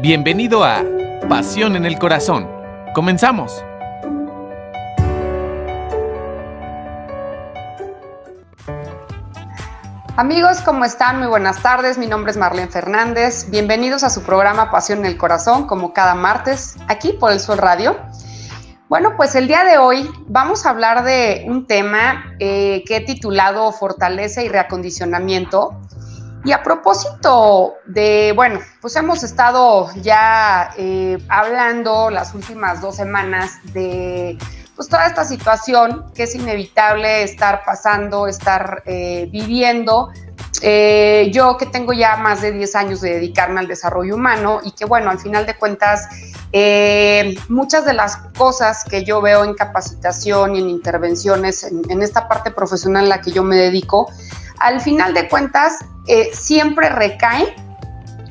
Bienvenido a Pasión en el Corazón. ¡Comenzamos! Amigos, ¿cómo están? Muy buenas tardes. Mi nombre es Marlene Fernández. Bienvenidos a su programa Pasión en el Corazón, como cada martes, aquí por el Sol Radio. Bueno, pues el día de hoy vamos a hablar de un tema que he titulado Fortaleza y Reacondicionamiento. Y a propósito de, bueno, pues hemos estado ya hablando las últimas 2 semanas de pues toda esta situación que es inevitable estar pasando, estar viviendo. Yo que tengo ya más de 10 años de dedicarme al desarrollo humano y que bueno, al final de cuentas, muchas de las cosas que yo veo en capacitación y en intervenciones, en esta parte profesional en la que yo me dedico, al final de cuentas siempre recae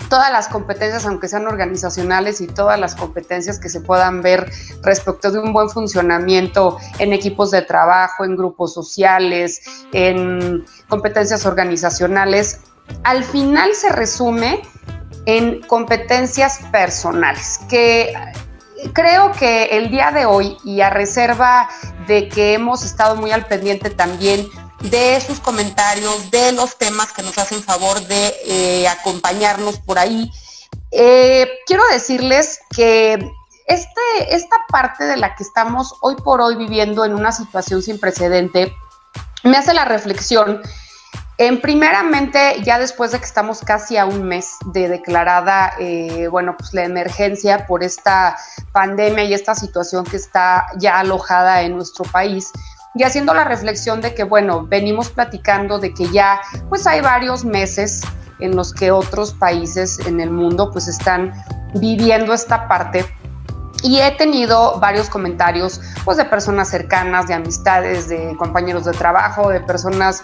todas las competencias, aunque sean organizacionales, y todas las competencias que se puedan ver respecto de un buen funcionamiento en equipos de trabajo, en grupos sociales, en competencias organizacionales, al final se resume en competencias personales, que creo que el día de hoy, y a reserva de que hemos estado muy al pendiente también de sus comentarios, de los temas que nos hacen favor de acompañarnos por ahí, quiero decirles que esta parte de la que estamos hoy por hoy viviendo en una situación sin precedente me hace la reflexión. Primeramente, ya después de que estamos casi a un mes de declarada, pues la emergencia por esta pandemia y esta situación que está ya alojada en nuestro país, y haciendo la reflexión de que, bueno, venimos platicando de que ya pues hay varios meses en los que otros países en el mundo pues están viviendo esta parte. Y he tenido varios comentarios pues de personas cercanas, de amistades, de compañeros de trabajo, de personas,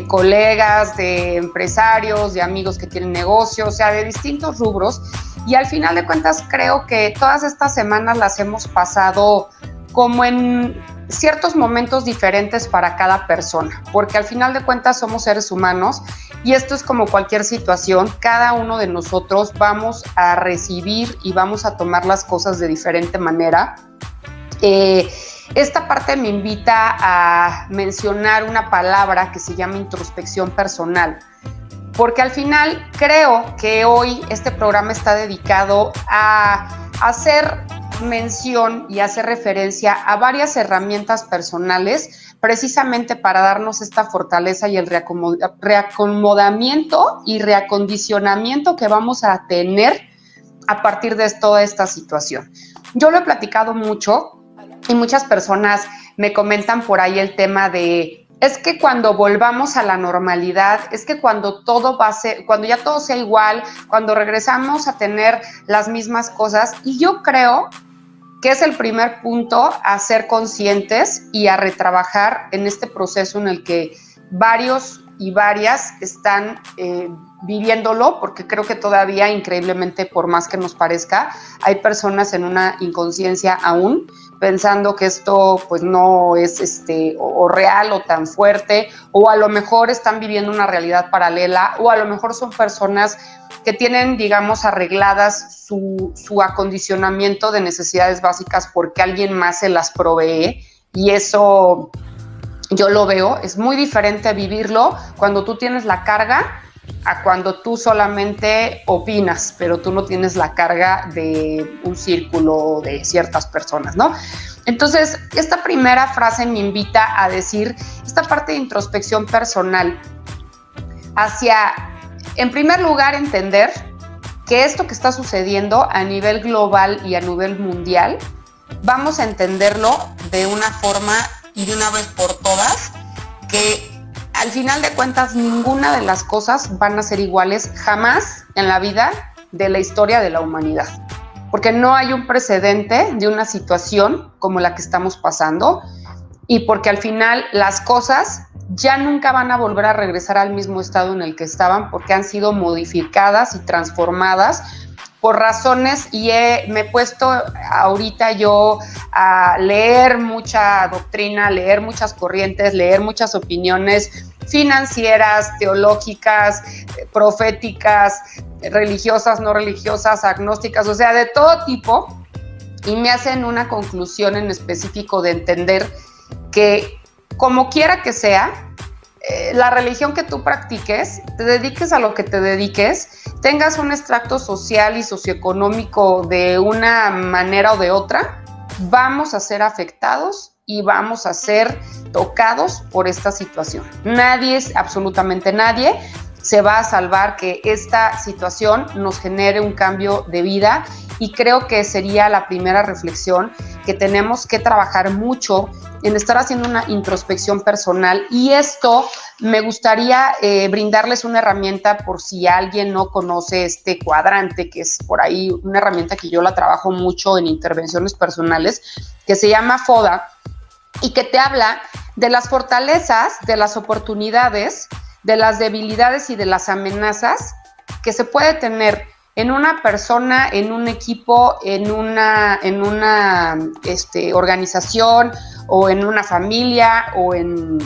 colegas, de empresarios, de amigos que tienen negocios, o sea, de distintos rubros. Y al final de cuentas creo que todas estas semanas las hemos pasado como en ciertos momentos diferentes para cada persona, porque al final de cuentas somos seres humanos y esto es como cualquier situación, cada uno de nosotros vamos a recibir y vamos a tomar las cosas de diferente manera. Esta parte me invita a mencionar una palabra que se llama introspección personal, porque al final creo que hoy este programa está dedicado a hacer mención y hace referencia a varias herramientas personales precisamente para darnos esta fortaleza y el reacomodamiento y reacondicionamiento que vamos a tener a partir de toda esta situación. Yo lo he platicado mucho y muchas personas me comentan por ahí el tema de es que cuando volvamos a la normalidad, es que cuando ya todo sea igual, cuando regresamos a tener las mismas cosas, y yo creo que es el primer punto a ser conscientes y a retrabajar en este proceso en el que varios y varias están viviéndolo, porque creo que todavía, increíblemente, por más que nos parezca, hay personas en una inconsciencia aún, pensando que esto pues no es o real o tan fuerte, o a lo mejor están viviendo una realidad paralela, o a lo mejor son personas que tienen, digamos, arregladas su acondicionamiento de necesidades básicas porque alguien más se las provee, y eso yo lo veo, es muy diferente vivirlo cuando tú tienes la carga a cuando tú solamente opinas, pero tú no tienes la carga de un círculo de ciertas personas, ¿no? Entonces, esta primera frase me invita a decir esta parte de introspección personal hacia, en primer lugar, entender que esto que está sucediendo a nivel global y a nivel mundial, vamos a entenderlo de una forma y de una vez por todas, que al final de cuentas ninguna de las cosas van a ser iguales jamás en la vida de la historia de la humanidad, porque no hay un precedente de una situación como la que estamos pasando, y porque al final las cosas ya nunca van a volver a regresar al mismo estado en el que estaban, porque han sido modificadas y transformadas por razones, y me he puesto ahorita yo a leer mucha doctrina, leer muchas corrientes, leer muchas opiniones financieras, teológicas, proféticas, religiosas, no religiosas, agnósticas, o sea, de todo tipo, y me hacen una conclusión en específico de entender que como quiera que sea, la religión que tú practiques, te dediques a lo que te dediques, tengas un extracto social y socioeconómico de una manera o de otra, vamos a ser afectados y vamos a ser tocados por esta situación. Nadie, absolutamente nadie, se va a salvar que esta situación nos genere un cambio de vida, y creo que sería la primera reflexión, que tenemos que trabajar mucho en estar haciendo una introspección personal, y esto me gustaría brindarles una herramienta por si alguien no conoce este cuadrante, que es por ahí una herramienta que yo la trabajo mucho en intervenciones personales, que se llama FODA, y que te habla de las fortalezas, de las oportunidades, de las debilidades y de las amenazas que se puede tener en una persona, en un equipo, en una organización, o en una familia, o en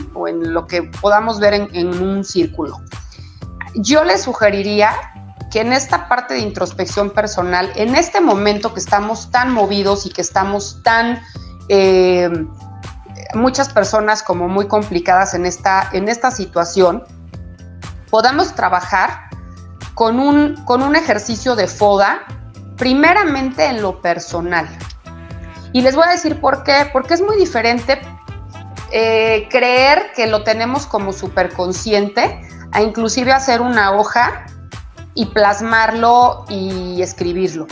lo que podamos ver en un círculo. Yo les sugeriría que en esta parte de introspección personal, en este momento que estamos tan movidos y que estamos tan muchas personas como muy complicadas en esta situación, podamos trabajar con un ejercicio de FODA, primeramente en lo personal. Y les voy a decir por qué, porque es muy diferente creer que lo tenemos como superconsciente a inclusive hacer una hoja y plasmarlo y escribirlo.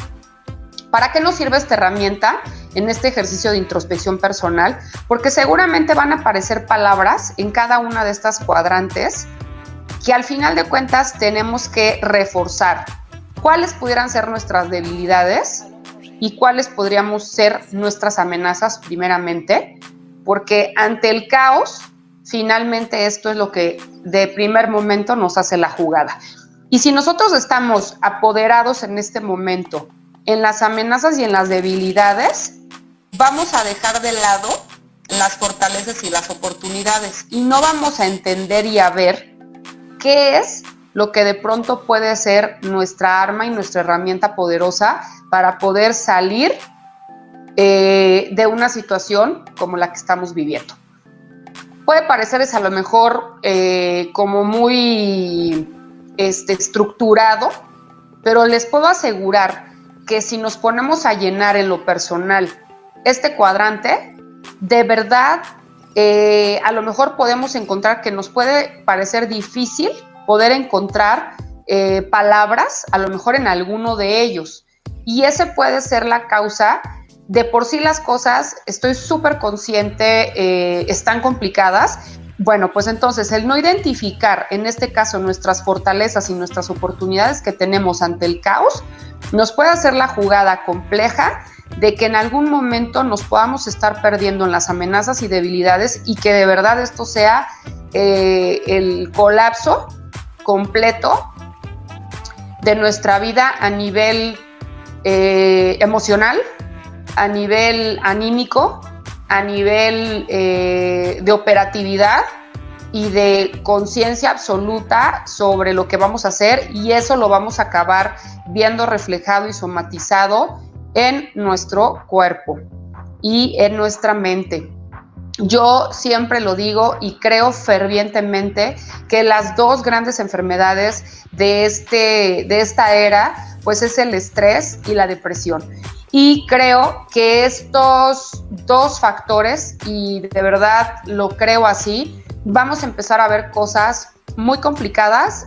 ¿Para qué nos sirve esta herramienta en este ejercicio de introspección personal? Porque seguramente van a aparecer palabras en cada una de estas cuadrantes que al final de cuentas tenemos que reforzar. ¿Cuáles pudieran ser nuestras debilidades y cuáles podríamos ser nuestras amenazas primeramente? Porque ante el caos, finalmente esto es lo que de primer momento nos hace la jugada. Y si nosotros estamos apoderados en este momento en las amenazas y en las debilidades, vamos a dejar de lado las fortalezas y las oportunidades, y no vamos a entender y a ver qué es lo que de pronto puede ser nuestra arma y nuestra herramienta poderosa para poder salir de una situación como la que estamos viviendo. Puede parecerles a lo mejor como muy estructurado, pero les puedo asegurar que si nos ponemos a llenar en lo personal este cuadrante, de verdad a lo mejor podemos encontrar que nos puede parecer difícil poder encontrar palabras, a lo mejor en alguno de ellos, y ese puede ser la causa. De por sí las cosas, estoy súper consciente, están complicadas. Bueno, pues entonces el no identificar en este caso nuestras fortalezas y nuestras oportunidades que tenemos ante el caos nos puede hacer la jugada compleja de que en algún momento nos podamos estar perdiendo en las amenazas y debilidades, y que de verdad esto sea el colapso completo de nuestra vida a nivel emocional, a nivel anímico, a nivel de operatividad y de conciencia absoluta sobre lo que vamos a hacer, y eso lo vamos a acabar viendo reflejado y somatizado en nuestro cuerpo y en nuestra mente. Yo siempre lo digo y creo fervientemente que las dos grandes enfermedades de esta era, pues es el estrés y la depresión. Y creo que estos dos factores, y de verdad lo creo así, vamos a empezar a ver cosas muy complicadas,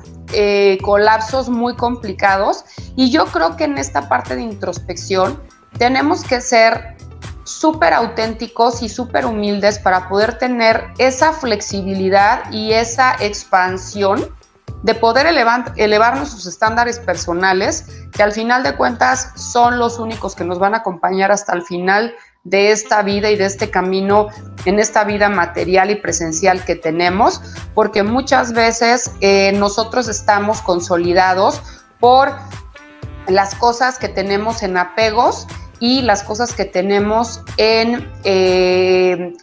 colapsos muy complicados, y yo creo que en esta parte de introspección tenemos que ser súper auténticos y súper humildes para poder tener esa flexibilidad y esa expansión de poder elevar nuestros estándares personales, que al final de cuentas son los únicos que nos van a acompañar hasta el final de esta vida y de este camino en esta vida material y presencial que tenemos, porque muchas veces nosotros estamos consolidados por las cosas que tenemos en apegos, y las cosas que tenemos en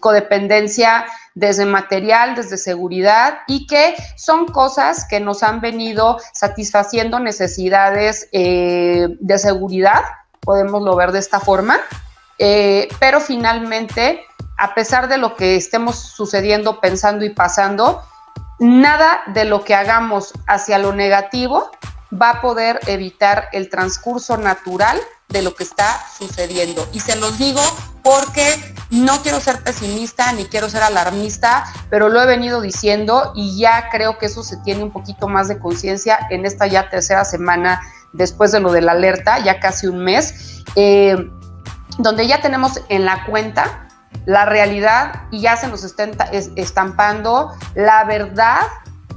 codependencia desde material, desde seguridad, y que son cosas que nos han venido satisfaciendo necesidades de seguridad, podemoslo ver de esta forma, pero finalmente, a pesar de lo que estemos sucediendo, pensando y pasando, nada de lo que hagamos hacia lo negativo va a poder evitar el transcurso natural de lo que está sucediendo. Y se los digo porque no quiero ser pesimista ni quiero ser alarmista, pero lo he venido diciendo y ya creo que eso se tiene un poquito más de conciencia en esta ya tercera semana después de lo de la alerta, ya casi un mes, donde ya tenemos en la cuenta la realidad y ya se nos está estampando la verdad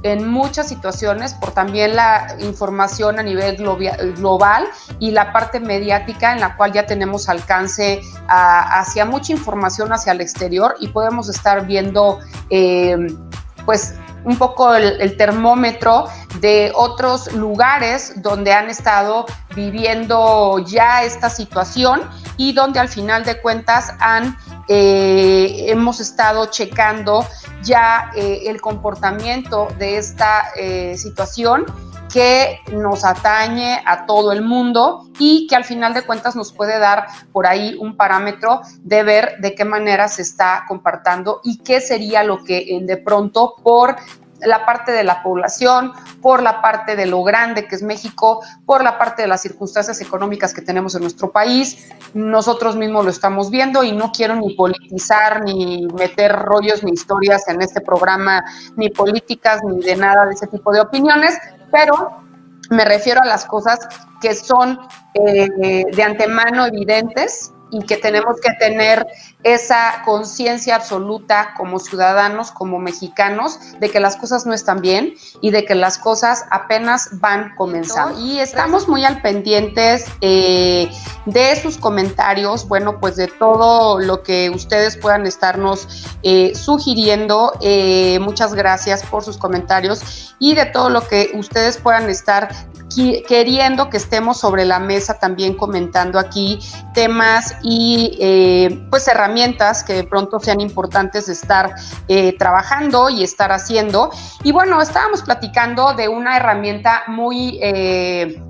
en muchas situaciones, por también la información a nivel global y la parte mediática en la cual ya tenemos alcance hacia mucha información hacia el exterior y podemos estar viendo pues un poco el termómetro de otros lugares donde han estado viviendo ya esta situación y donde al final de cuentas hemos estado checando ya el comportamiento de esta situación que nos atañe a todo el mundo y que al final de cuentas nos puede dar por ahí un parámetro de ver de qué manera se está comportando y qué sería lo que de pronto por la parte de la población, por la parte de lo grande que es México, por la parte de las circunstancias económicas que tenemos en nuestro país, nosotros mismos lo estamos viendo y no quiero ni politizar, ni meter rollos, ni historias en este programa, ni políticas, ni de nada de ese tipo de opiniones, pero me refiero a las cosas que son de antemano evidentes y que tenemos que tener esa conciencia absoluta como ciudadanos, como mexicanos, de que las cosas no están bien y de que las cosas apenas van comenzando. Y estamos muy al pendientes de sus comentarios, bueno, pues de todo lo que ustedes puedan estarnos sugiriendo. Muchas gracias por sus comentarios y de todo lo que ustedes puedan estar queriendo que estemos sobre la mesa también comentando aquí temas y pues herramientas que de pronto sean importantes de estar trabajando y estar haciendo. Y bueno, estábamos platicando de una herramienta muy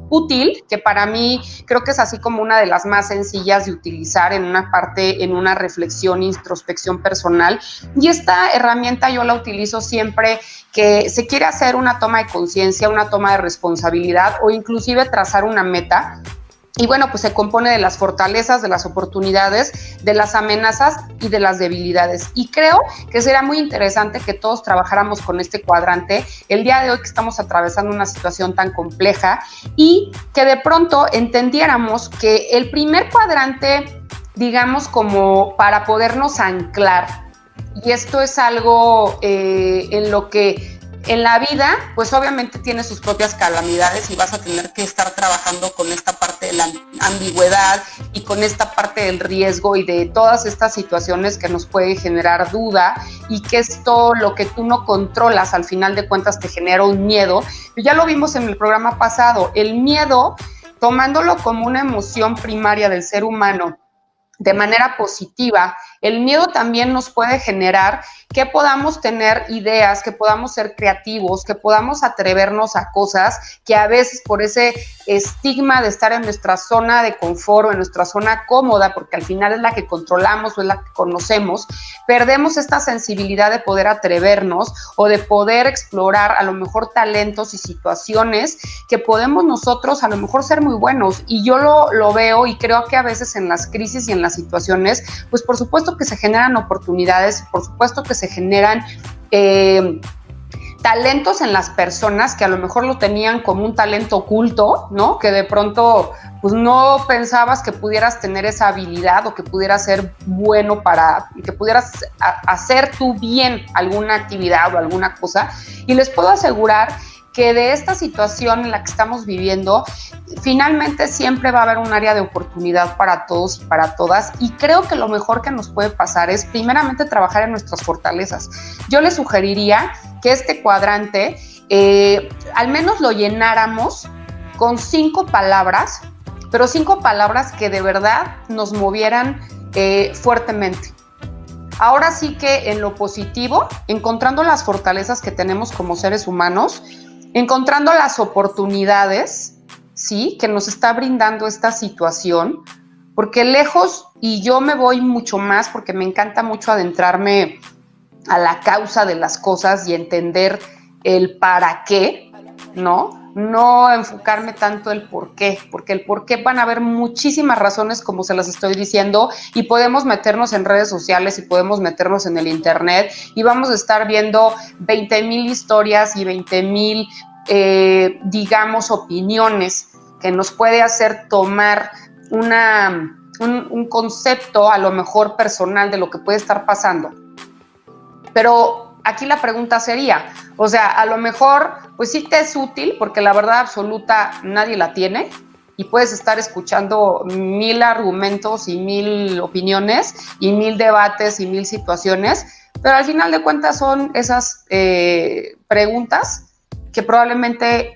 útil, que para mí creo que es así como una de las más sencillas de utilizar en una parte, en una reflexión, introspección personal. Y esta herramienta yo la utilizo siempre que se quiere hacer una toma de conciencia, una toma de responsabilidad o inclusive trazar una meta. Y bueno, pues se compone de las fortalezas, de las oportunidades, de las amenazas y de las debilidades. Y creo que será muy interesante que todos trabajáramos con este cuadrante el día de hoy que estamos atravesando una situación tan compleja y que de pronto entendiéramos que el primer cuadrante, digamos, como para podernos anclar, y esto es algo en lo que en la vida, pues obviamente tiene sus propias calamidades y vas a tener que estar trabajando con esta parte de la ambigüedad y con esta parte del riesgo y de todas estas situaciones que nos puede generar duda y que esto, lo que tú no controlas, al final de cuentas te genera un miedo. Ya lo vimos en el programa pasado, el miedo, tomándolo como una emoción primaria del ser humano, de manera positiva, el miedo también nos puede generar que podamos tener ideas, que podamos ser creativos, que podamos atrevernos a cosas que a veces por ese estigma de estar en nuestra zona de confort o en nuestra zona cómoda, porque al final es la que controlamos o es la que conocemos, perdemos esta sensibilidad de poder atrevernos o de poder explorar a lo mejor talentos y situaciones que podemos nosotros a lo mejor ser muy buenos. Y yo lo veo y creo que a veces en las crisis y en las situaciones, pues por supuesto que se generan oportunidades, por supuesto que se generan talentos en las personas que a lo mejor lo tenían como un talento oculto, ¿no? Que de pronto pues no pensabas que pudieras tener esa habilidad o que pudieras ser bueno que pudieras hacer tú bien alguna actividad o alguna cosa. Y les puedo asegurar que de esta situación en la que estamos viviendo, finalmente siempre va a haber un área de oportunidad para todos y para todas, y creo que lo mejor que nos puede pasar es primeramente trabajar en nuestras fortalezas. Yo les sugeriría que este cuadrante al menos lo llenáramos con 5 palabras pero 5 palabras que de verdad nos movieran fuertemente. Ahora sí que en lo positivo, encontrando las fortalezas que tenemos como seres humanos, encontrando las oportunidades, ¿sí?, que nos está brindando esta situación, porque lejos, y yo me voy mucho más porque me encanta mucho adentrarme a la causa de las cosas y entender el para qué, ¿no? No enfocarme tanto el por qué, porque el por qué van a haber muchísimas razones, como se las estoy diciendo, y podemos meternos en redes sociales y podemos meternos en el internet y vamos a estar viendo 20,000 historias y 20,000, digamos, opiniones que nos puede hacer tomar un concepto a lo mejor personal de lo que puede estar pasando. Pero aquí la pregunta sería, o sea, a lo mejor, pues sí te es útil, porque la verdad absoluta nadie la tiene, y puedes estar escuchando 1,000 argumentos y 1,000 opiniones y 1,000 debates y 1,000 situaciones, pero al final de cuentas son esas preguntas que probablemente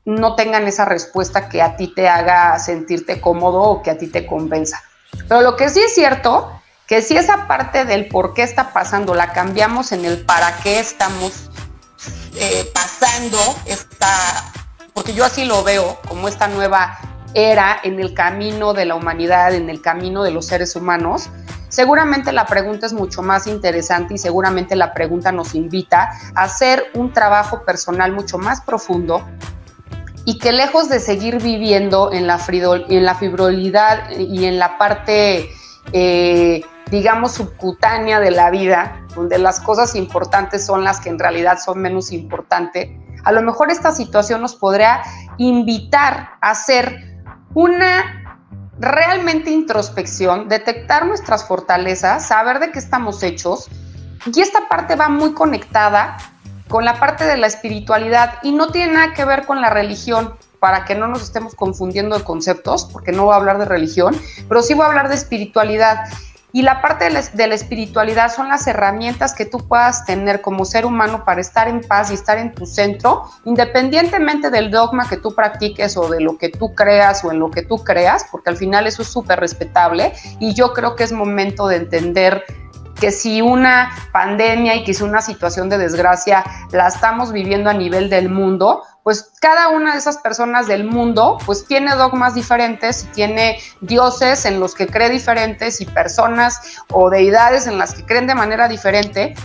no tengan esa respuesta que a ti te haga sentirte cómodo o que a ti te convenza. Pero lo que sí es cierto, que si esa parte del por qué está pasando la cambiamos en el para qué estamos pasando porque yo así lo veo, como esta nueva era en el camino de la humanidad, en el camino de los seres humanos, seguramente la pregunta es mucho más interesante y seguramente la pregunta nos invita a hacer un trabajo personal mucho más profundo y que lejos de seguir viviendo en la frivolidad y en la parte digamos, subcutánea de la vida, donde las cosas importantes son las que en realidad son menos importantes, a lo mejor esta situación nos podría invitar a hacer una realmente introspección, detectar nuestras fortalezas, saber de qué estamos hechos, y esta parte va muy conectada con la parte de la espiritualidad y no tiene nada que ver con la religión, para que no nos estemos confundiendo de conceptos, porque no voy a hablar de religión, pero sí voy a hablar de espiritualidad. Y la parte de la espiritualidad son las herramientas que tú puedas tener como ser humano para estar en paz y estar en tu centro, independientemente del dogma que tú practiques o de lo que tú creas o en lo que tú creas, porque al final eso es súper respetable y yo creo que es momento de entender que si una pandemia y que si una situación de desgracia la estamos viviendo a nivel del mundo, pues cada una de esas personas del mundo pues tiene dogmas diferentes y tiene dioses en los que cree diferentes y personas o deidades en las que creen de manera diferente.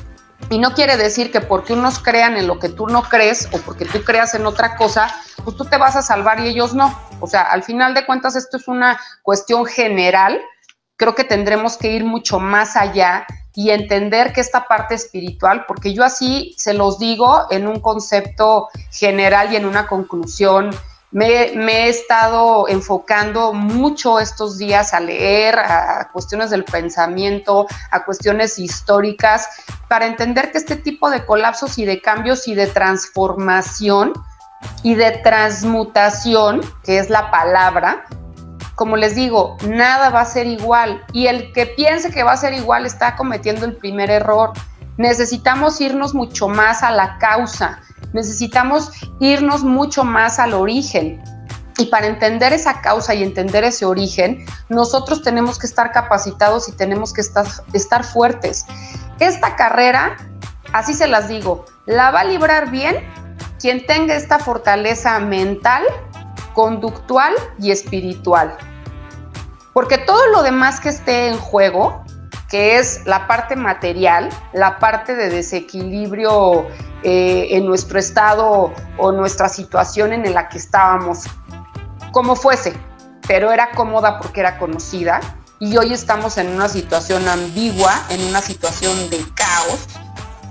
Y no quiere decir que porque unos crean en lo que tú no crees o porque tú creas en otra cosa, pues tú te vas a salvar y ellos no. O sea, al final de cuentas esto es una cuestión general. Creo que tendremos que ir mucho más allá y entender que esta parte espiritual, porque yo así se los digo en un concepto general y en una conclusión, me he estado enfocando mucho estos días a leer, a cuestiones del pensamiento, a cuestiones históricas, para entender que este tipo de colapsos y de cambios y de transformación y de transmutación, que es la palabra, como les digo, nada va a ser igual y el que piense que va a ser igual está cometiendo el primer error. Necesitamos irnos mucho más a la causa, necesitamos irnos mucho más al origen. Y para entender esa causa y entender ese origen, nosotros tenemos que estar capacitados y tenemos que estar fuertes. Esta carrera, así se las digo, la va a librar bien quien tenga esta fortaleza mental, conductual y espiritual. Porque todo lo demás que esté en juego, que es la parte material, la parte de desequilibrio en nuestro estado o nuestra situación en la que estábamos, como fuese, pero era cómoda porque era conocida, y hoy estamos en una situación ambigua, en una situación de caos,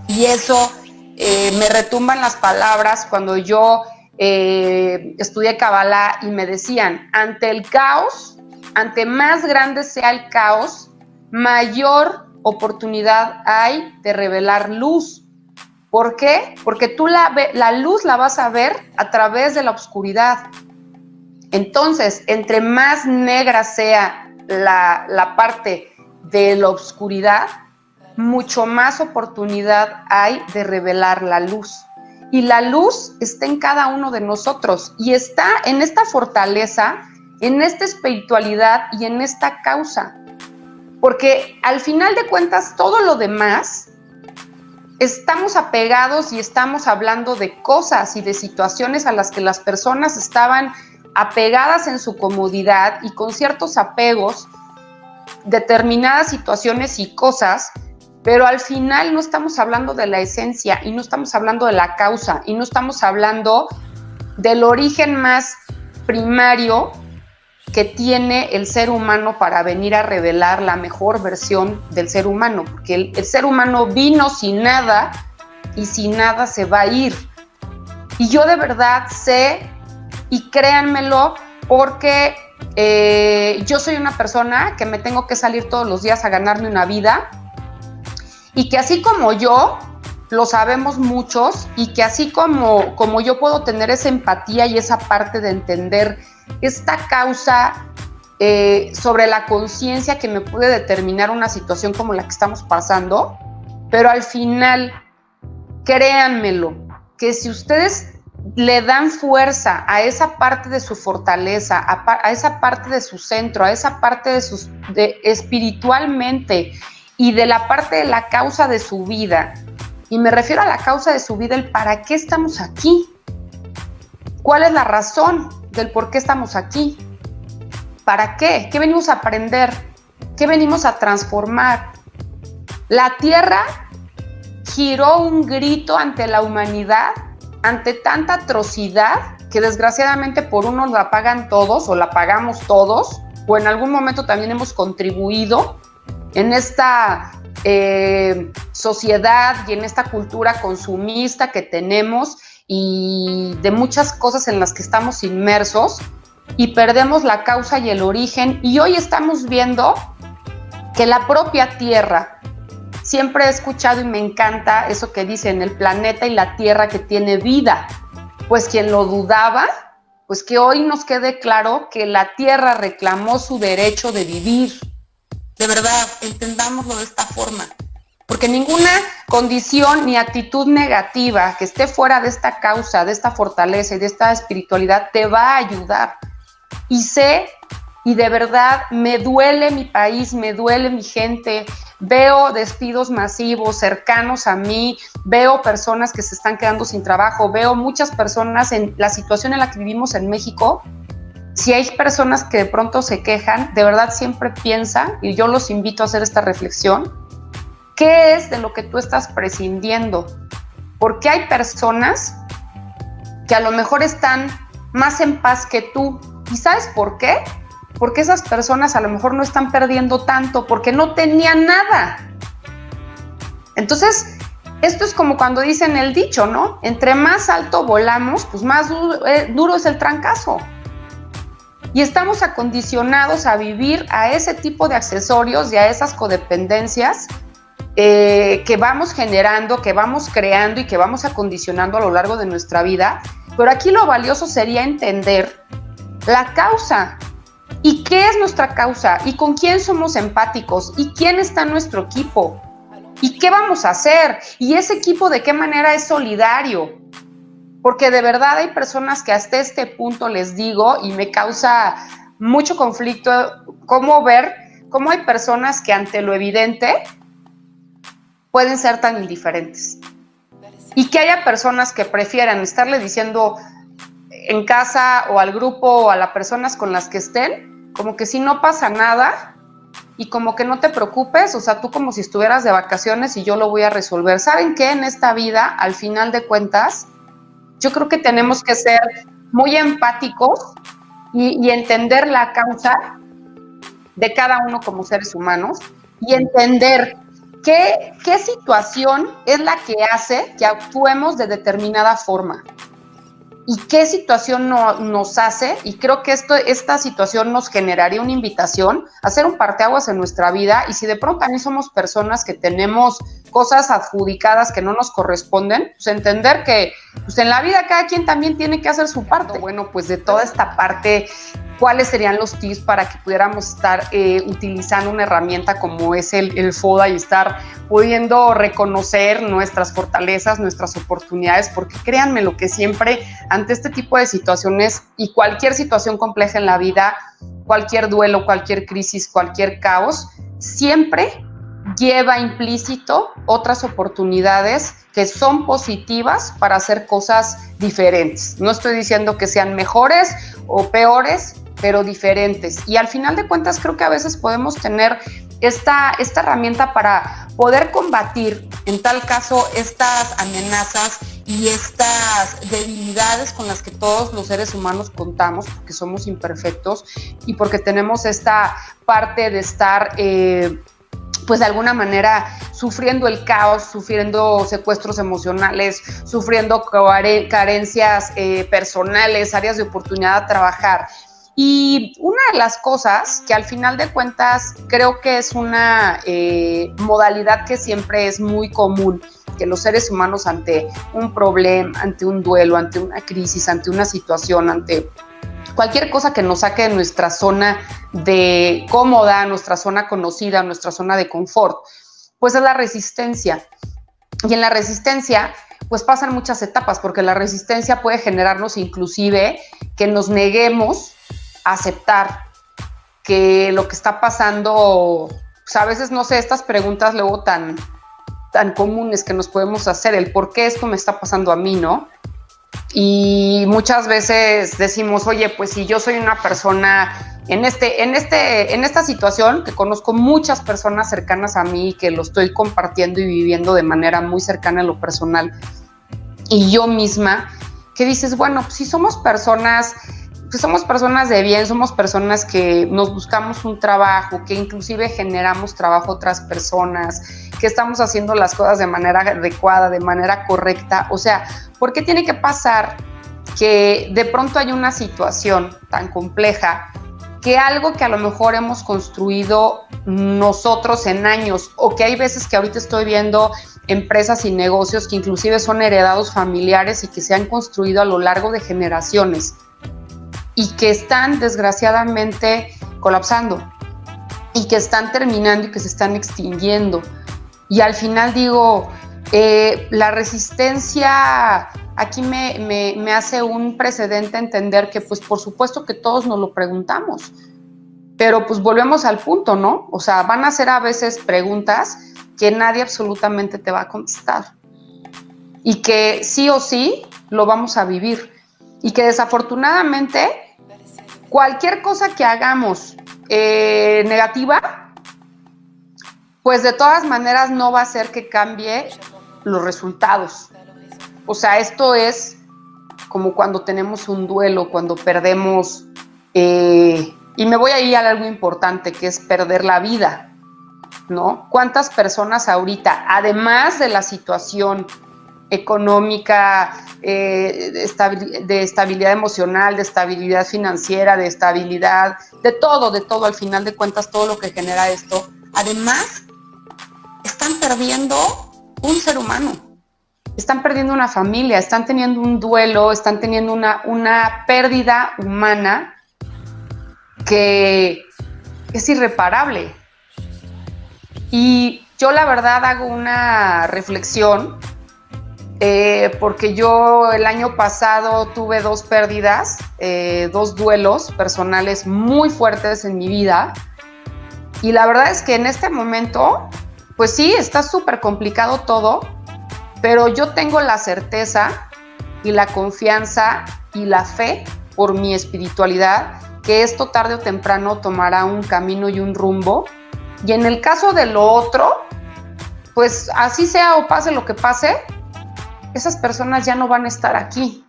y eso me retumban las palabras cuando yo estudié Kabbalah y me decían, ante el caos, ante más grande sea el caos, mayor oportunidad hay de revelar luz. ¿Por qué? Porque tú la luz la vas a ver a través de la oscuridad. Entonces, entre más negra sea la parte de la oscuridad, mucho más oportunidad hay de revelar la luz. Y la luz está en cada uno de nosotros y está en esta fortaleza en esta espiritualidad y en esta causa. Porque al final de cuentas, todo lo demás, estamos apegados y estamos hablando de cosas y de situaciones a las que las personas estaban apegadas en su comodidad y con ciertos apegos, determinadas situaciones y cosas, pero al final no estamos hablando de la esencia y no estamos hablando de la causa y no estamos hablando del origen más primario que tiene el ser humano para venir a revelar la mejor versión del ser humano, porque el ser humano vino sin nada y sin nada se va a ir. Y yo de verdad sé, y créanmelo, porque yo soy una persona que me tengo que salir todos los días a ganarme una vida, y que así como yo, lo sabemos muchos, y que así como yo puedo tener esa empatía y esa parte de entender esta causa sobre la conciencia que me puede determinar una situación como la que estamos pasando, pero al final, créanmelo, que si ustedes le dan fuerza a esa parte de su fortaleza, a esa parte de su centro, a esa parte de espiritualmente y de la parte de la causa de su vida, y me refiero a la causa de su vida, el para qué estamos aquí, cuál es la razón del por qué estamos aquí, para qué venimos a aprender, qué venimos a transformar. La Tierra giró un grito ante la humanidad, ante tanta atrocidad que desgraciadamente por unos la pagan todos o la pagamos todos, o en algún momento también hemos contribuido en esta sociedad y en esta cultura consumista que tenemos y de muchas cosas en las que estamos inmersos, y perdemos la causa y el origen, y hoy estamos viendo que la propia Tierra, siempre he escuchado y me encanta eso que dicen, el planeta y la Tierra que tiene vida, pues quien lo dudaba, pues que hoy nos quede claro que la Tierra reclamó su derecho de vivir. De verdad, entendámoslo de esta forma, porque ninguna condición ni actitud negativa que esté fuera de esta causa, de esta fortaleza y de esta espiritualidad te va a ayudar. Y sé, y de verdad me duele mi país, me duele mi gente, veo despidos masivos cercanos a mí, veo personas que se están quedando sin trabajo, veo muchas personas en la situación en la que vivimos en México. Si hay personas que de pronto se quejan, de verdad siempre piensa, y yo los invito a hacer esta reflexión, ¿qué es de lo que tú estás prescindiendo? Porque hay personas que a lo mejor están más en paz que tú. ¿Y sabes por qué? Porque esas personas a lo mejor no están perdiendo tanto, porque no tenían nada. Entonces, esto es como cuando dicen el dicho, ¿no? Entre más alto volamos, pues más duro es el trancazo. Y estamos acondicionados a vivir a ese tipo de accesorios y a esas codependencias que vamos generando, que vamos creando y que vamos acondicionando a lo largo de nuestra vida. Pero aquí lo valioso sería entender la causa. ¿Y qué es nuestra causa? ¿Y con quién somos empáticos? ¿Y quién está en nuestro equipo? ¿Y qué vamos a hacer? ¿Y ese equipo de qué manera es solidario? Porque de verdad hay personas que hasta este punto les digo, y me causa mucho conflicto cómo ver cómo hay personas que ante lo evidente pueden ser tan indiferentes. Y que haya personas que prefieran estarle diciendo en casa o al grupo o a las personas con las que estén, como que si no pasa nada y como que no te preocupes, o sea, tú como si estuvieras de vacaciones y yo lo voy a resolver. ¿Saben qué? En esta vida, al final de cuentas, yo creo que tenemos que ser muy empáticos y entender la causa de cada uno como seres humanos y entender qué situación es la que hace que actuemos de determinada forma y qué situación nos hace, y creo que esta situación nos generaría una invitación a hacer un parteaguas en nuestra vida. Y si de pronto también somos personas que tenemos cosas adjudicadas que no nos corresponden, pues entender que pues en la vida cada quien también tiene que hacer su parte. Bueno, pues de toda esta parte, ¿cuáles serían los tips para que pudiéramos estar utilizando una herramienta como es el FODA y estar pudiendo reconocer nuestras fortalezas, nuestras oportunidades? Porque créanme lo que siempre ante este tipo de situaciones y cualquier situación compleja en la vida, cualquier duelo, cualquier crisis, cualquier caos, siempre lleva implícito otras oportunidades que son positivas para hacer cosas diferentes. No estoy diciendo que sean mejores o peores, pero diferentes. Y al final de cuentas creo que a veces podemos tener esta herramienta para poder combatir, en tal caso, estas amenazas y estas debilidades con las que todos los seres humanos contamos, porque somos imperfectos y porque tenemos esta parte de estar pues de alguna manera sufriendo el caos, sufriendo secuestros emocionales, sufriendo carencias personales, áreas de oportunidad a trabajar. Y una de las cosas que al final de cuentas creo que es una modalidad que siempre es muy común, que los seres humanos ante un problema, ante un duelo, ante una crisis, ante una situación, ante cualquier cosa que nos saque de nuestra zona de cómoda, nuestra zona conocida, nuestra zona de confort, pues es la resistencia. Y en la resistencia, pues pasan muchas etapas, porque la resistencia puede generarnos inclusive que nos neguemos a aceptar que lo que está pasando, pues a veces, no sé, estas preguntas luego tan comunes que nos podemos hacer, el por qué esto me está pasando a mí, ¿no? Y muchas veces decimos, oye, pues si yo soy una persona en esta situación, que conozco muchas personas cercanas a mí, que lo estoy compartiendo y viviendo de manera muy cercana en lo personal, y yo misma, que dices, bueno, pues si somos personas de bien, somos personas que nos buscamos un trabajo, que inclusive generamos trabajo a otras personas, que estamos haciendo las cosas de manera adecuada, de manera correcta. O sea, ¿por qué tiene que pasar que de pronto hay una situación tan compleja que algo que a lo mejor hemos construido nosotros en años, o que hay veces que ahorita estoy viendo empresas y negocios que inclusive son heredados familiares y que se han construido a lo largo de generaciones, y que están desgraciadamente colapsando y que están terminando y que se están extinguiendo? Y al final digo, la resistencia aquí me hace un precedente a entender que pues por supuesto que todos nos lo preguntamos, pero pues volvemos al punto, ¿no? O sea, van a ser a veces preguntas que nadie absolutamente te va a contestar y que sí o sí lo vamos a vivir, y que desafortunadamente cualquier cosa que hagamos negativa, pues de todas maneras no va a hacer que cambie los resultados. O sea, esto es como cuando tenemos un duelo, cuando perdemos, y me voy a ir a algo importante, que es perder la vida, ¿no? ¿Cuántas personas ahorita, además de la situación económica, de estabilidad emocional, de estabilidad financiera, de estabilidad, de todo, al final de cuentas, todo lo que genera esto, además están perdiendo un ser humano, están perdiendo una familia, están teniendo un duelo, están teniendo una pérdida humana que es irreparable? Y yo la verdad hago una reflexión, porque yo el año pasado tuve 2 pérdidas, 2 duelos personales muy fuertes en mi vida, y la verdad es que en este momento, pues sí, está súper complicado todo, pero yo tengo la certeza y la confianza y la fe por mi espiritualidad que esto tarde o temprano tomará un camino y un rumbo, y en el caso de lo otro, pues así sea o pase lo que pase, esas personas ya no van a estar aquí.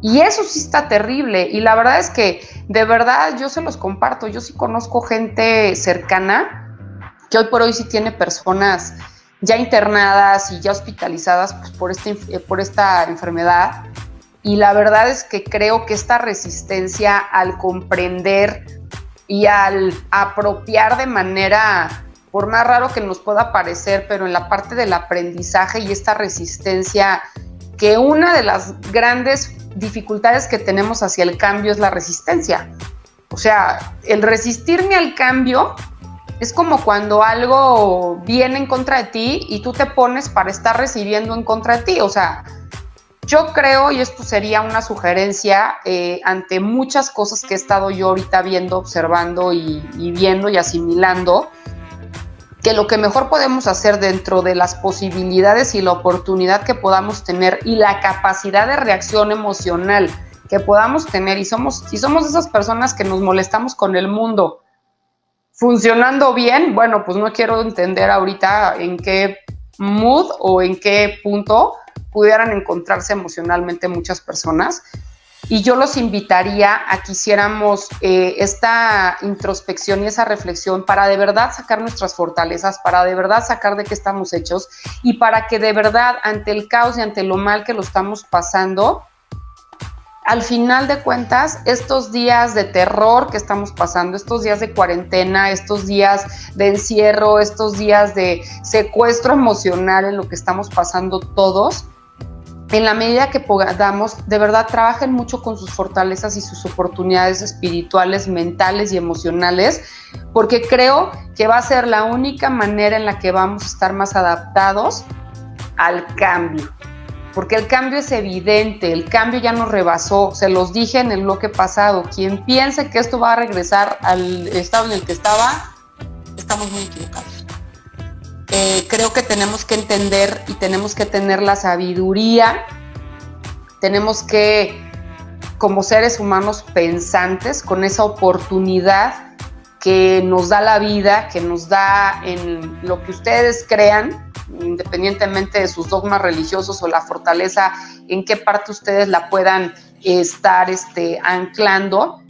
Y eso sí está terrible. Y la verdad es que, de verdad, yo se los comparto. Yo sí conozco gente cercana que hoy por hoy sí tiene personas ya internadas y ya hospitalizadas pues, por esta enfermedad. Y la verdad es que creo que esta resistencia al comprender y al apropiar de manera, por más raro que nos pueda parecer, pero en la parte del aprendizaje y esta resistencia, que una de las grandes dificultades que tenemos hacia el cambio es la resistencia. O sea, el resistirme al cambio es como cuando algo viene en contra de ti y tú te pones para estar recibiendo en contra de ti. O sea, Yo creo, y esto sería una sugerencia, ante muchas cosas que he estado yo ahorita viendo, observando y viendo y asimilando, que lo que mejor podemos hacer dentro de las posibilidades y la oportunidad que podamos tener y la capacidad de reacción emocional que podamos tener, y somos esas personas que nos molestamos con el mundo funcionando bien, bueno, pues no quiero entender ahorita en qué mood o en qué punto pudieran encontrarse emocionalmente muchas personas. Y yo los invitaría a que hiciéramos esta introspección y esa reflexión para de verdad sacar nuestras fortalezas, para de verdad sacar de qué estamos hechos y para que de verdad ante el caos y ante lo mal que lo estamos pasando, al final de cuentas, estos días de terror que estamos pasando, estos días de cuarentena, estos días de encierro, estos días de secuestro emocional en lo que estamos pasando todos, en la medida que podamos, de verdad trabajen mucho con sus fortalezas y sus oportunidades espirituales, mentales y emocionales, porque creo que va a ser la única manera en la que vamos a estar más adaptados al cambio. Porque el cambio es evidente, el cambio ya nos rebasó, se los dije en el bloque pasado, quien piense que esto va a regresar al estado en el que estaba, estamos muy equivocados. Creo que tenemos que entender y tenemos que tener la sabiduría, tenemos que, como seres humanos pensantes, con esa oportunidad que nos da la vida, que nos da en lo que ustedes crean, independientemente de sus dogmas religiosos o la fortaleza, en qué parte ustedes la puedan estar anclando,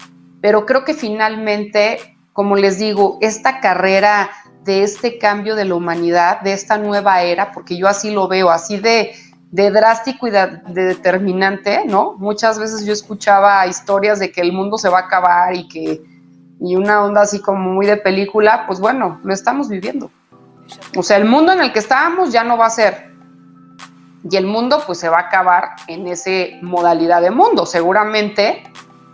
pero creo que finalmente, como les digo, esta carrera de este cambio de la humanidad, de esta nueva era, porque yo así lo veo, así de drástico y de determinante, ¿no? Muchas veces yo escuchaba historias de que el mundo se va a acabar y una onda así como muy de película, pues bueno, lo estamos viviendo. O sea, el mundo en el que estábamos ya no va a ser. Y el mundo pues se va a acabar en esa modalidad de mundo. Seguramente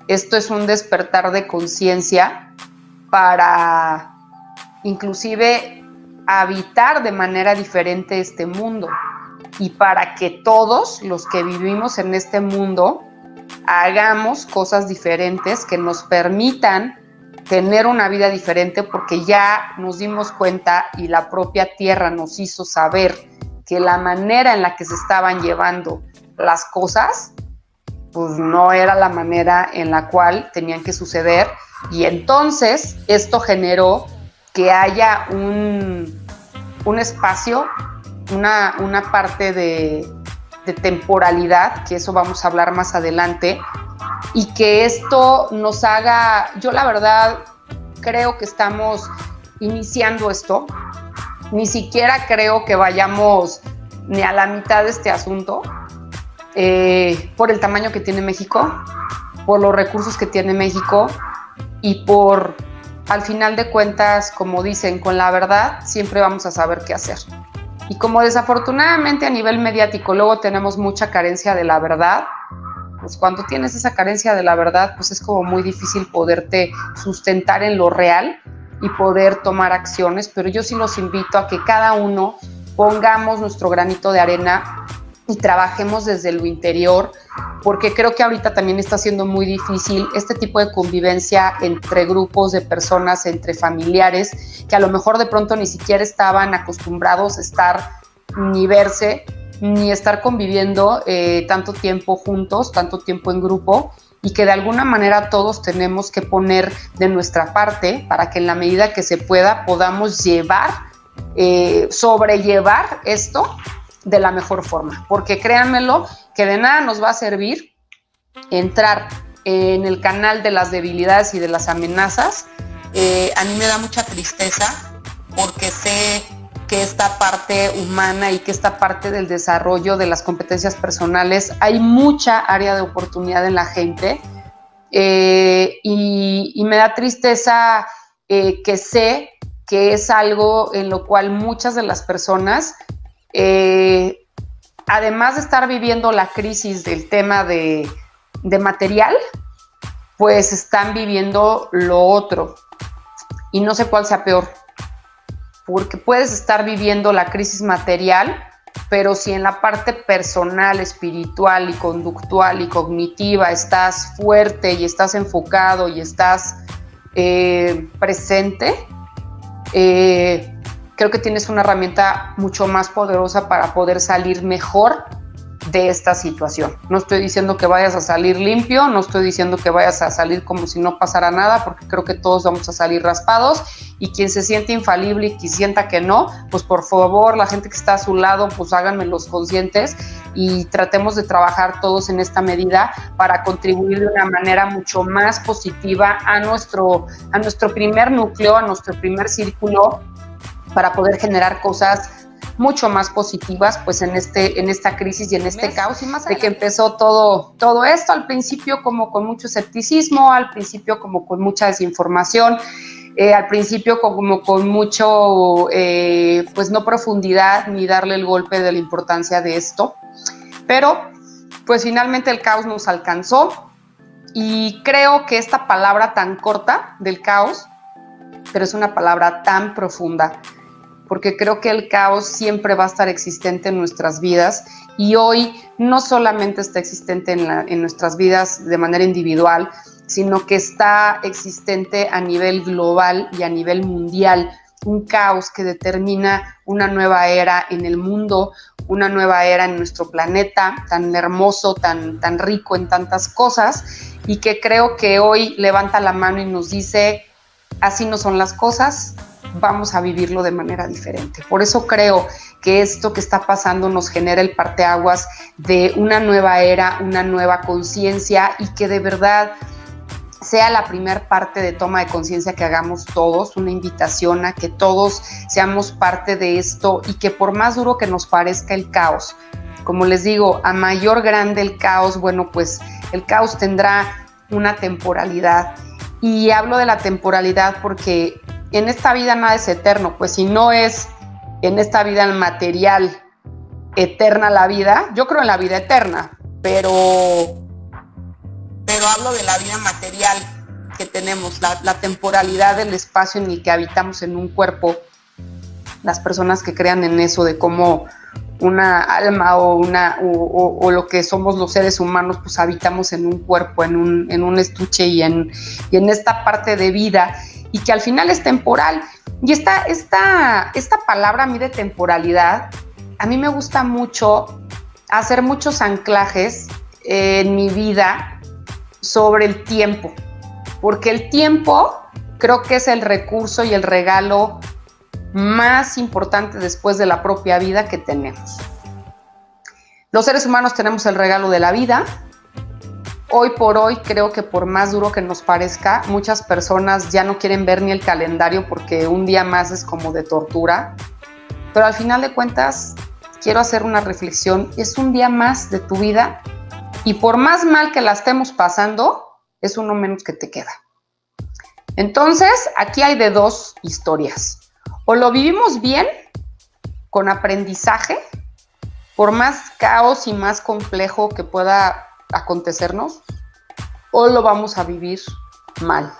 esto es un despertar de conciencia para inclusive habitar de manera diferente este mundo y para que todos los que vivimos en este mundo hagamos cosas diferentes que nos permitan tener una vida diferente, porque ya nos dimos cuenta y la propia tierra nos hizo saber que la manera en la que se estaban llevando las cosas pues no era la manera en la cual tenían que suceder, y entonces esto generó que haya un espacio, una parte de temporalidad, que eso vamos a hablar más adelante, y que esto nos haga, yo la verdad creo que estamos iniciando esto, ni siquiera creo que vayamos ni a la mitad de este asunto, por el tamaño que tiene México, por los recursos que tiene México y por, al final de cuentas, como dicen, con la verdad siempre vamos a saber qué hacer. Y como desafortunadamente a nivel mediático luego tenemos mucha carencia de la verdad, pues cuando tienes esa carencia de la verdad, pues es como muy difícil poderte sustentar en lo real y poder tomar acciones, pero yo sí los invito a que cada uno pongamos nuestro granito de arena y trabajemos desde lo interior, porque creo que ahorita también está siendo muy difícil este tipo de convivencia entre grupos de personas, entre familiares, que a lo mejor de pronto ni siquiera estaban acostumbrados a estar ni verse, ni estar conviviendo tanto tiempo juntos, tanto tiempo en grupo, y que de alguna manera todos tenemos que poner de nuestra parte para que en la medida que se pueda podamos sobrellevar esto de la mejor forma, porque créanmelo que de nada nos va a servir entrar en el canal de las debilidades y de las amenazas. A mí me da mucha tristeza porque sé que esta parte humana y que esta parte del desarrollo de las competencias personales, hay mucha área de oportunidad en la gente, y me da tristeza que sé que es algo en lo cual muchas de las personas, además de estar viviendo la crisis del tema de material, pues están viviendo lo otro, y no sé cuál sea peor, porque puedes estar viviendo la crisis material pero si en la parte personal, espiritual y conductual y cognitiva estás fuerte y estás enfocado y estás presente, creo que tienes una herramienta mucho más poderosa para poder salir mejor de esta situación. No estoy diciendo que vayas a salir limpio, no estoy diciendo que vayas a salir como si no pasara nada, porque creo que todos vamos a salir raspados, y quien se siente infalible y quien sienta que no, pues por favor, la gente que está a su lado, pues háganmelos conscientes y tratemos de trabajar todos en esta medida para contribuir de una manera mucho más positiva a nuestro primer núcleo, a nuestro primer círculo, para poder generar cosas mucho más positivas, pues en esta crisis y en este caos, y más de que empezó todo esto al principio como con mucho escepticismo, al principio como con mucha desinformación, al principio como con mucho, pues no profundidad ni darle el golpe de la importancia de esto, pero pues finalmente el caos nos alcanzó, y creo que esta palabra tan corta del caos, pero es una palabra tan profunda, porque creo que el caos siempre va a estar existente en nuestras vidas, y hoy no solamente está existente en nuestras vidas de manera individual, sino que está existente a nivel global y a nivel mundial, un caos que determina una nueva era en el mundo, una nueva era en nuestro planeta tan hermoso, tan rico en tantas cosas, y que creo que hoy levanta la mano y nos dice: así no son las cosas, vamos a vivirlo de manera diferente. Por eso creo que esto que está pasando nos genera el parteaguas de una nueva era, una nueva conciencia, y que de verdad sea la primer parte de toma de conciencia que hagamos todos, una invitación a que todos seamos parte de esto, y que por más duro que nos parezca el caos, como les digo, a mayor grande el caos, bueno, pues el caos tendrá una temporalidad. Y hablo de la temporalidad porque en esta vida nada es eterno, pues si no es en esta vida material eterna la vida, yo creo en la vida eterna, pero hablo de la vida material que tenemos, la temporalidad del espacio en el que habitamos en un cuerpo. Las personas que crean en eso de cómo una alma o lo que somos los seres humanos, pues habitamos en un cuerpo, en un estuche y en esta parte de vida, y que al final es temporal. Y esta palabra a mí de temporalidad, a mí me gusta mucho hacer muchos anclajes en mi vida sobre el tiempo, porque el tiempo creo que es el recurso y el regalo más importante después de la propia vida que tenemos. Los seres humanos tenemos el regalo de la vida. Hoy por hoy creo que por más duro que nos parezca, muchas personas ya no quieren ver ni el calendario porque un día más es como de tortura, pero al final de cuentas quiero hacer una reflexión: es un día más de tu vida, y por más mal que la estemos pasando, es uno menos que te queda. Entonces aquí hay de dos historias: o lo vivimos bien, con aprendizaje, por más caos y más complejo que pueda acontecernos, o lo vamos a vivir mal.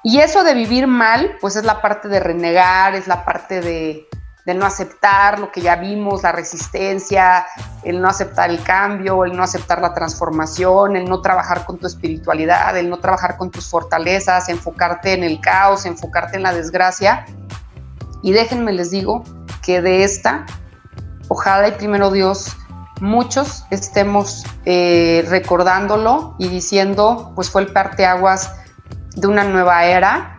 Y eso de vivir mal, pues es la parte de renegar, es la parte de no aceptar lo que ya vimos, la resistencia, el no aceptar el cambio, el no aceptar la transformación, el no trabajar con tu espiritualidad, el no trabajar con tus fortalezas, enfocarte en el caos, enfocarte en la desgracia. Y déjenme les digo que de esta, ojalá y primero Dios, muchos estemos recordándolo y diciendo, pues fue el parteaguas de una nueva era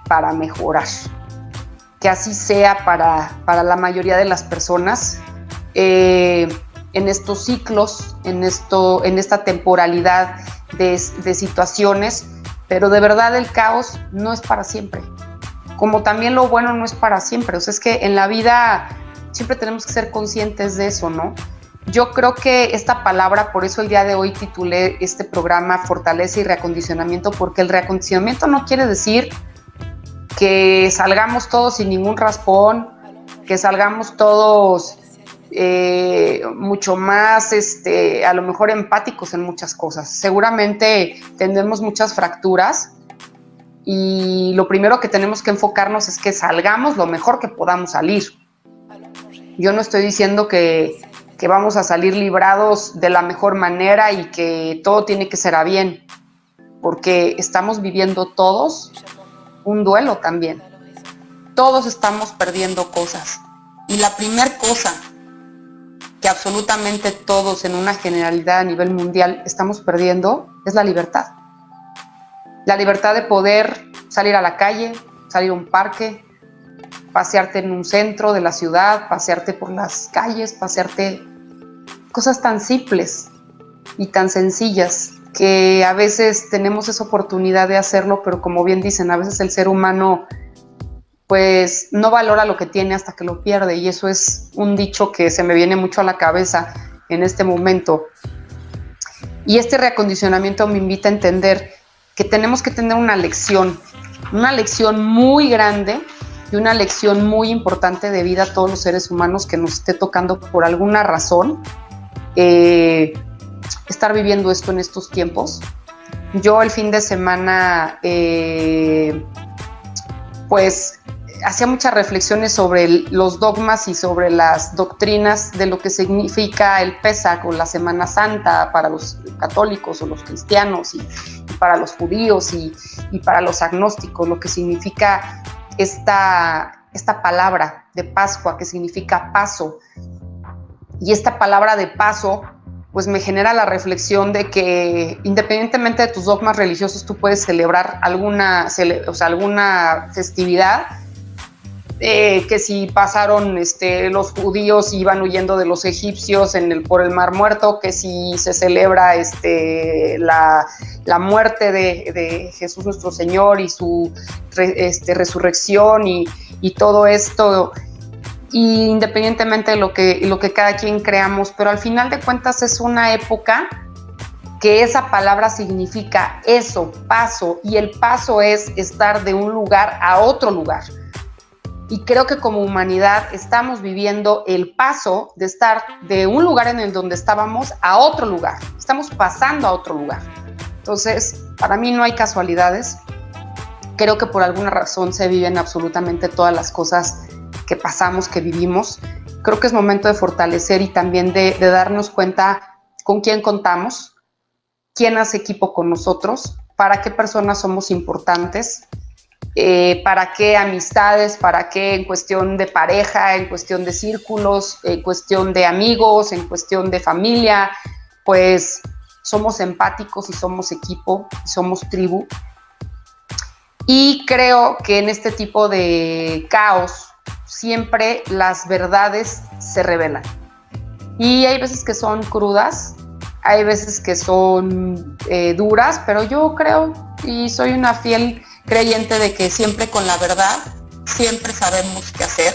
para mejorar. Que así sea para la mayoría de las personas en estos ciclos, en esta temporalidad de situaciones, pero de verdad el caos no es para siempre. Como también lo bueno no es para siempre. O sea, es que en la vida siempre tenemos que ser conscientes de eso, ¿no? Yo creo que esta palabra, por eso el día de hoy titulé este programa Fortaleza y Reacondicionamiento, porque el reacondicionamiento no quiere decir que salgamos todos sin ningún raspón, que salgamos todos mucho más, a lo mejor empáticos en muchas cosas. Seguramente tendremos muchas fracturas, y lo primero que tenemos que enfocarnos es que salgamos lo mejor que podamos salir. Yo no estoy diciendo que vamos a salir librados de la mejor manera y que todo tiene que ser a bien, porque estamos viviendo todos un duelo también. Todos estamos perdiendo cosas. Y la primera cosa que absolutamente todos en una generalidad a nivel mundial estamos perdiendo es la libertad. La libertad de poder salir a la calle, salir a un parque, pasearte en un centro de la ciudad, pasearte por las calles, pasearte, cosas tan simples y tan sencillas que a veces tenemos esa oportunidad de hacerlo, pero como bien dicen, a veces el ser humano pues no valora lo que tiene hasta que lo pierde, y eso es un dicho que se me viene mucho a la cabeza en este momento. Y este reacondicionamiento me invita a entender que tenemos que tener una lección muy grande y una lección muy importante de vida a todos los seres humanos que nos esté tocando por alguna razón estar viviendo esto en estos tiempos. Yo el fin de semana pues hacía muchas reflexiones sobre los dogmas y sobre las doctrinas de lo que significa el Pesaj o la Semana Santa para los católicos o los cristianos, y para los judíos y para los agnósticos, lo que significa esta palabra de Pascua, que significa paso. Y esta palabra de paso pues me genera la reflexión de que independientemente de tus dogmas religiosos, tú puedes celebrar alguna festividad, que si pasaron los judíos iban huyendo de los egipcios por el Mar Muerto, que si se celebra la muerte de Jesús nuestro Señor y su resurrección y todo esto, y independientemente de lo que cada quien creamos, pero al final de cuentas es una época que esa palabra significa eso, paso, y el paso es estar de un lugar a otro lugar. Y creo que como humanidad estamos viviendo el paso de estar de un lugar en el donde estábamos a otro lugar. Estamos pasando a otro lugar. Entonces, para mí no hay casualidades. Creo que por alguna razón se viven absolutamente todas las cosas que pasamos, que vivimos. Creo que es momento de fortalecer y también de darnos cuenta con quién contamos, quién hace equipo con nosotros, para qué personas somos importantes, para qué amistades, para qué en cuestión de pareja, en cuestión de círculos, en cuestión de amigos, en cuestión de familia, pues somos empáticos y somos equipo, somos tribu. Y creo que en este tipo de caos siempre las verdades se revelan. Y hay veces que son crudas, hay veces que son duras, pero yo creo y soy una fiel creyente de que siempre con la verdad, siempre sabemos qué hacer.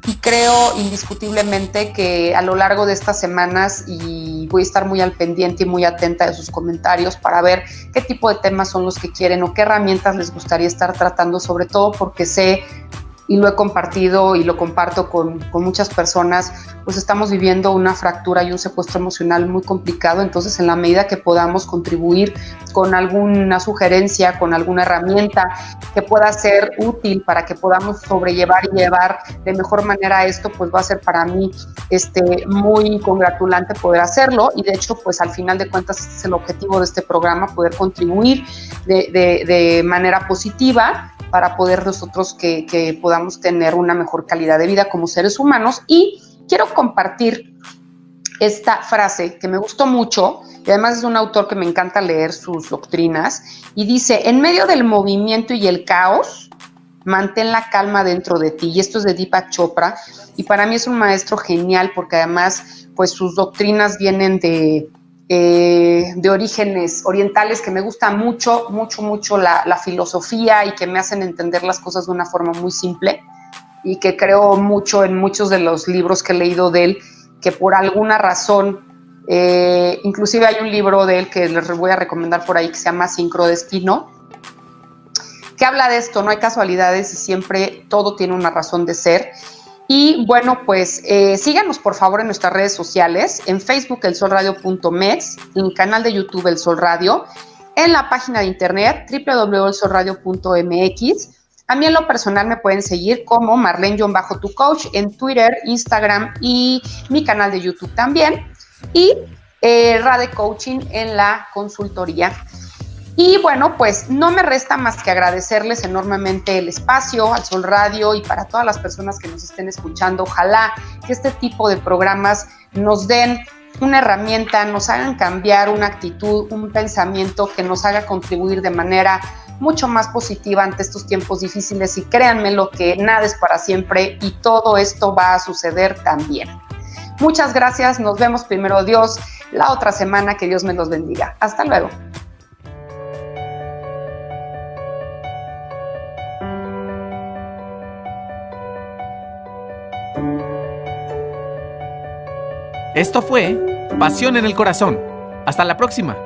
Y creo indiscutiblemente que a lo largo de estas semanas, y voy a estar muy al pendiente y muy atenta de sus comentarios para ver qué tipo de temas son los que quieren o qué herramientas les gustaría estar tratando, sobre todo porque sé, y lo he compartido y lo comparto con muchas personas, pues estamos viviendo una fractura y un secuestro emocional muy complicado. Entonces, en la medida que podamos contribuir con alguna sugerencia, con alguna herramienta que pueda ser útil para que podamos sobrellevar y llevar de mejor manera esto, pues va a ser para mí muy congratulante poder hacerlo. Y de hecho, pues al final de cuentas, este es el objetivo de este programa, poder contribuir de manera positiva para poder nosotros que podamos tener una mejor calidad de vida como seres humanos. Y quiero compartir esta frase que me gustó mucho, y además es un autor que me encanta leer sus doctrinas, y dice: en medio del movimiento y el caos, mantén la calma dentro de ti. Y esto es de Deepak Chopra, y para mí es un maestro genial porque además pues sus doctrinas vienen de orígenes orientales, que me gusta mucho la filosofía, y que me hacen entender las cosas de una forma muy simple, y que creo mucho en muchos de los libros que he leído de él, que por alguna razón, inclusive hay un libro de él que les voy a recomendar por ahí que se llama Sincrodestino, que habla de esto, no hay casualidades y siempre todo tiene una razón de ser. Y bueno, pues síganos por favor en nuestras redes sociales, en Facebook elsolradio.mex, en el canal de YouTube El Sol Radio, en la página de internet www.elsolradio.mx. A mí en lo personal me pueden seguir como Marlene-tu coach en Twitter, Instagram y mi canal de YouTube también. Y Rade Coaching en la consultoría. Y bueno, pues no me resta más que agradecerles enormemente el espacio al Sol Radio y para todas las personas que nos estén escuchando. Ojalá que este tipo de programas nos den una herramienta, nos hagan cambiar una actitud, un pensamiento que nos haga contribuir de manera mucho más positiva ante estos tiempos difíciles. Y créanme lo que nada es para siempre y todo esto va a suceder también. Muchas gracias, nos vemos primero Dios la otra semana, que Dios me los bendiga. Hasta luego. Esto fue Pasión en el Corazón. Hasta la próxima.